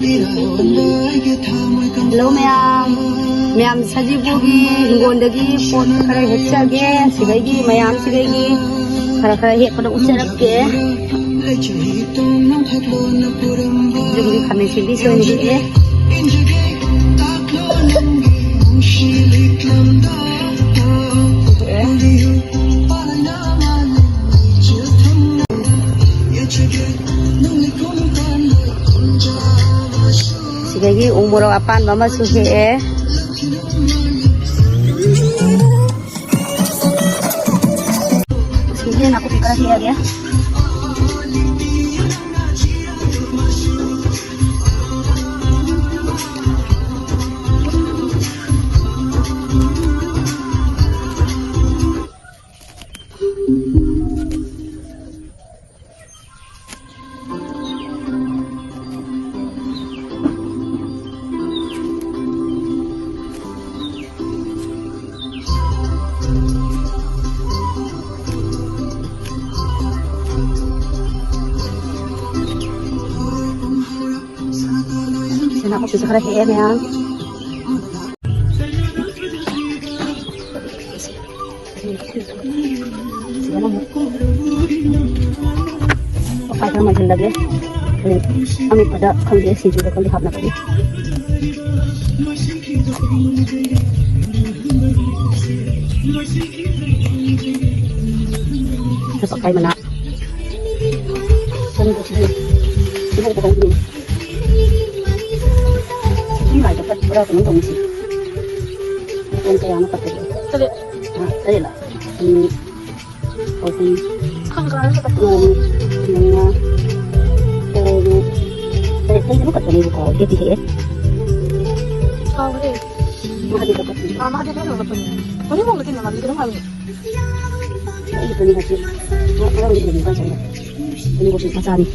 Hello ma'am sajibugi hingondagi pot khara hechage sigaigi mayam sigaigi khara he pada ucharake jugi khame sindi soini e sigaigi umur apan mama suhe e kemudian aku pikir ya aku bisa kerja ya apa yang macam lagi kami pada kami sih juga kami lihat nanti pakai mana ini bukan ini nggak dapat berapa nih komisi yang kayak apa tadi tadi lah ini kopi namanya tadi bukan tadi bukan dia tiga mahal dapat ini mau bikin nama bikin apa ini punya hasil orang bikin bukan saya ini bos pasar nih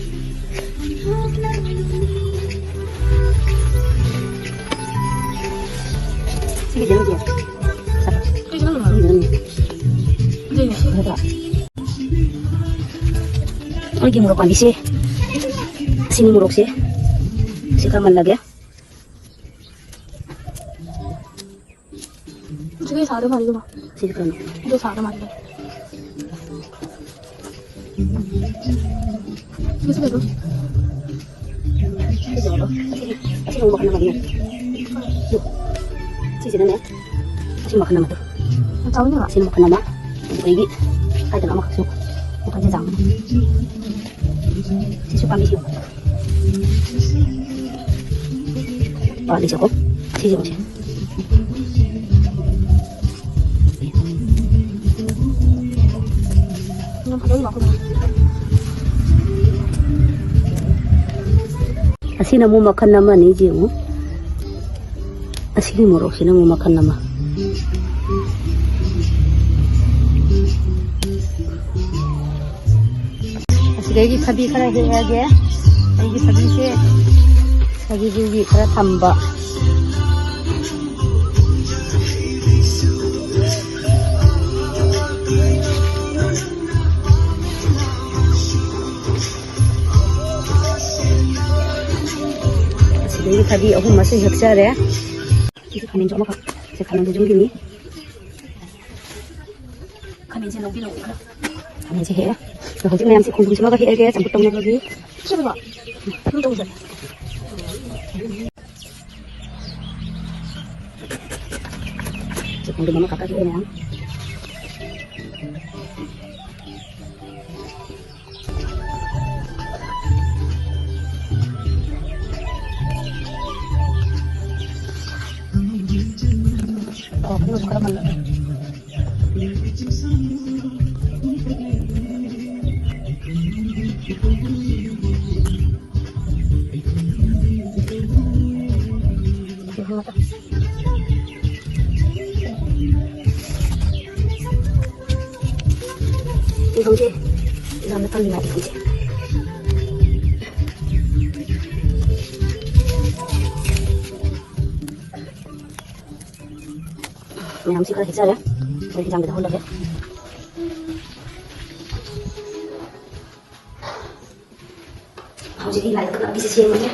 Sige, jangan dia. Sige, jangan. Lagi murok mandi sih. Sini murok sih. Sikaman lagi ya. Sige, सारे मारी दो. Sige, kan. Dua सारे मारी दो. Sige, dulu. Sige, mau makan apa dia? Sini nih, kasih makan nama tuh. Tahu nggak? Sini makan nama, pergi. Ada nama kasih, bukan jam. Si suka misi. Oh, di situ, sini masih. Kasih nama makan nama nih jimu. Asli murok sih mau makan nama. Asli tadi kara he aja, lagi tadi sih, lagi juga kara tambah. Asli tadi aku masih hektar ya. Kita kanin coba kak, saya kanin jujur gini. Kanin sih lagi loh, kanin sih ya. Kalau kita yang sih kumpul semua kaki aja, campur tomat lagi. Siapa pak? Untung saja. Sekarang mana kakak ini ya? Oh, ini sekarang mana? Ini kunci, dalam depan lima kunci. Mayam sih kalau hijau ya, boleh jangan dahulu ya. Jadi lain kena bisa siang aja.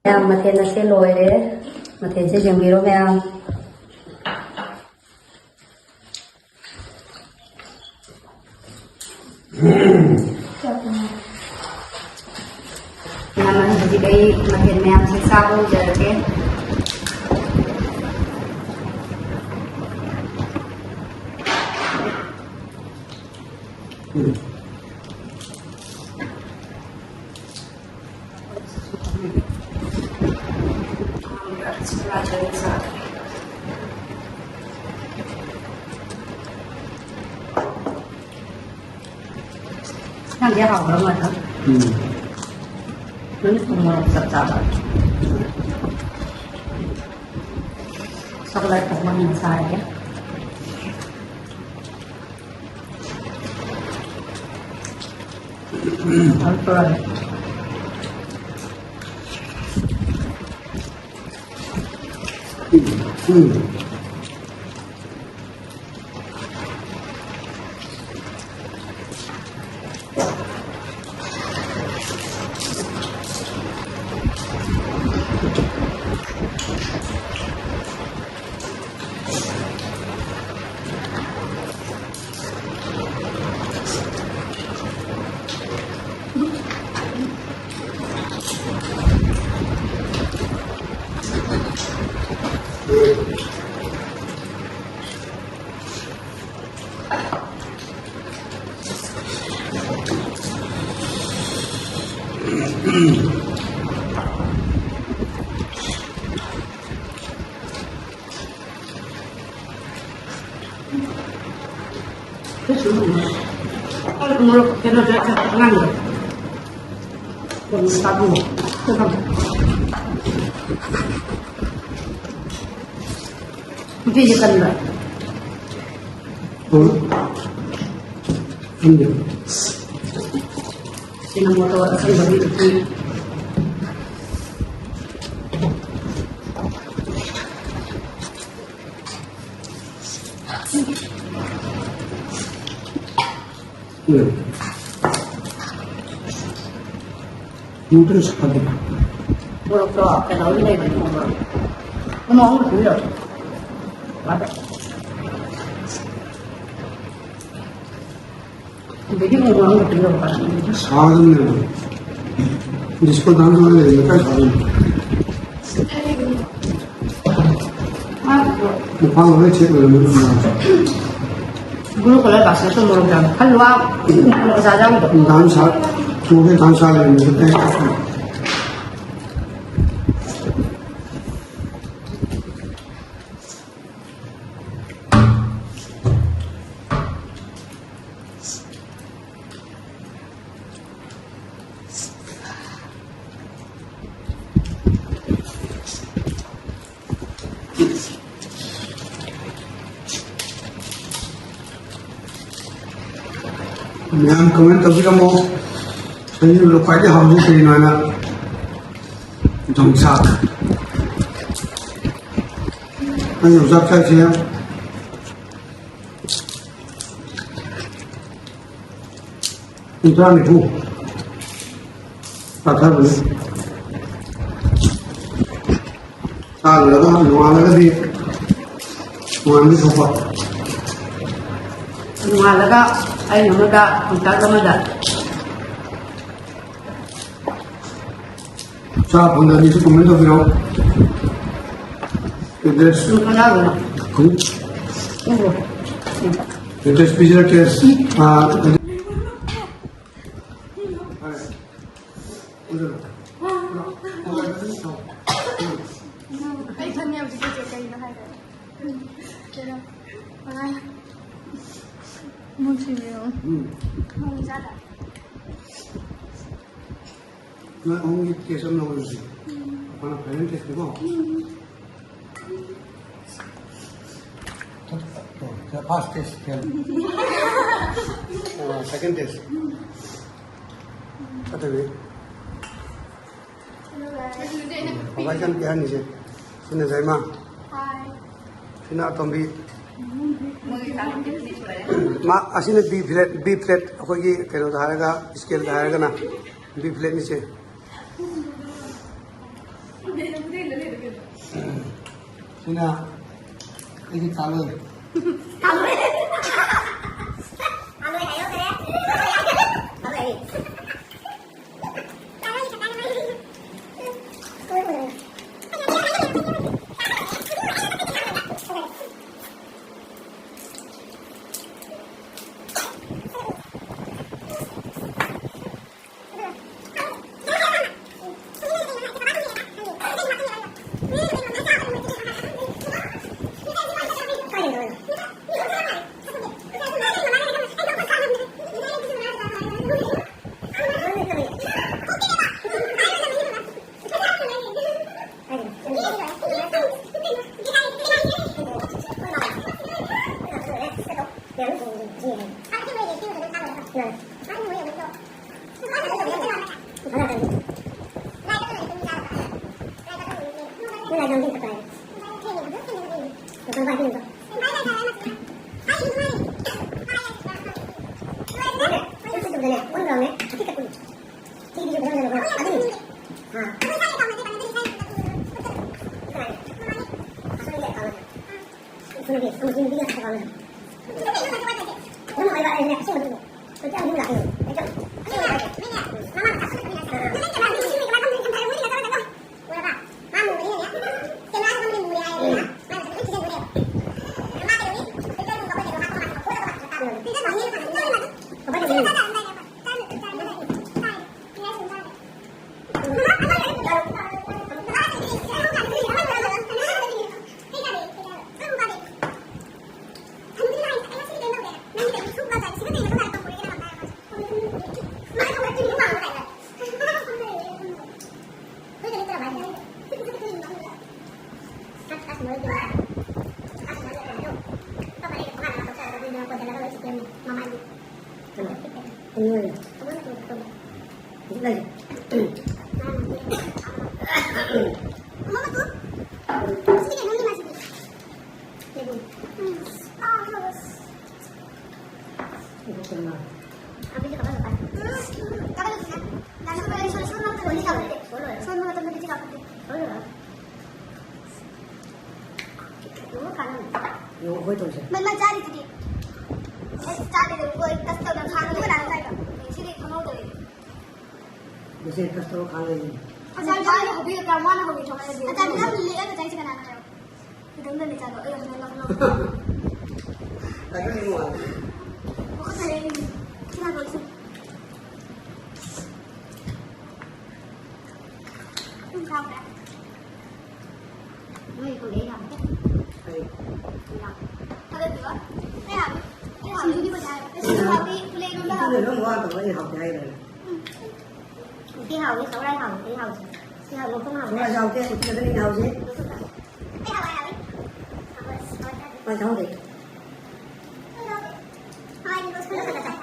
Ma'am, mathên na se loi re, mathên se jeng biro ma'am. Naman jadi kay mathên ma'am se sa ho jar ke. Làm cái hỏng lắm rồi đó. Nó không mà sập sập rồi. Sau lại cũng mang mình xài nhé. Rồi. Mulut kena jatuh tangan dia. Pun sabu, tu Mesti je kan lah. Ambil. Sini motor saya bagi itu. Terus apa? Kalau kalau ini lagi ngomong dulu. Apa? Jadi ngomong dulu apa? साधन जिसको दान वाले का साधन मुफा वाले check वाले guru kalau bahasa itu merupakan kan luar saja untuk दान साल चूहे दान साल है मिलते हैं मैम कमेंट तभी का मो सही लोग फायदे हम जो कहीं ना 정착 아니 요작자지야 인터넷 후 아타블 알라가 노알라가디 노알리 소파 Ngalaga ay namaga punta ka mada. 자 본다니 좀 코멘트 비로 There's Ngalaga. good. There's physical test. Ay, धन्यवाद जी जे कहीं ना है तेरा बनाया मुझे भी हो मुझे ज्यादा मैं आऊंगी कैसे ना हो जी अपना पेरेंट टेस्ट देखो तो first test fail second test पता है apa kan dia ni je sini saya mah sini atombi ma asini b flat aku ye kero dharaga scale dharaga na b flat ni se sini ini talu mình mà cha đi thì cha đi được với tất cả các hàng nó làm sao cả chỉ đi không được जैसे customer खा ले अच्छा जा रहे हो भी काम वाला हो भी थोड़ा अच्छा ना ले ले चाहिए करना है फिर तुम ले चलो ए हम लोग अगर नहीं हुआ वो तो है क्या बोल सकते तुम खाओ ना Mấy cô để làm अरे देवा ए हम जी नहीं बजाए ऐसे तो अभी play number cái này nó ngoan rồi nó học hay rồi Đi học đi, 6 đây học, đi học Đi học một không học nó là giàu kia thì nó đi nào chứ ए हवा है quan trọng gì हां ये बस कर सकता है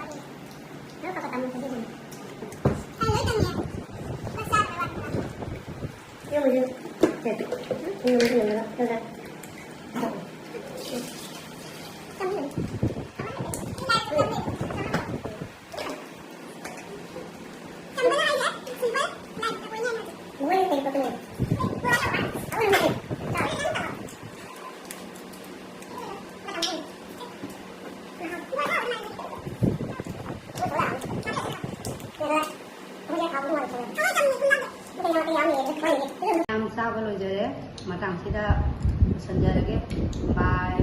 ꯌꯥꯝ ꯆꯥꯕ ꯂꯣꯏꯖꯔꯦ ꯃꯇꯥꯡꯁꯤꯗ ꯂꯣꯏꯁꯤꯟꯖꯔꯒꯦ ꯕꯥꯏ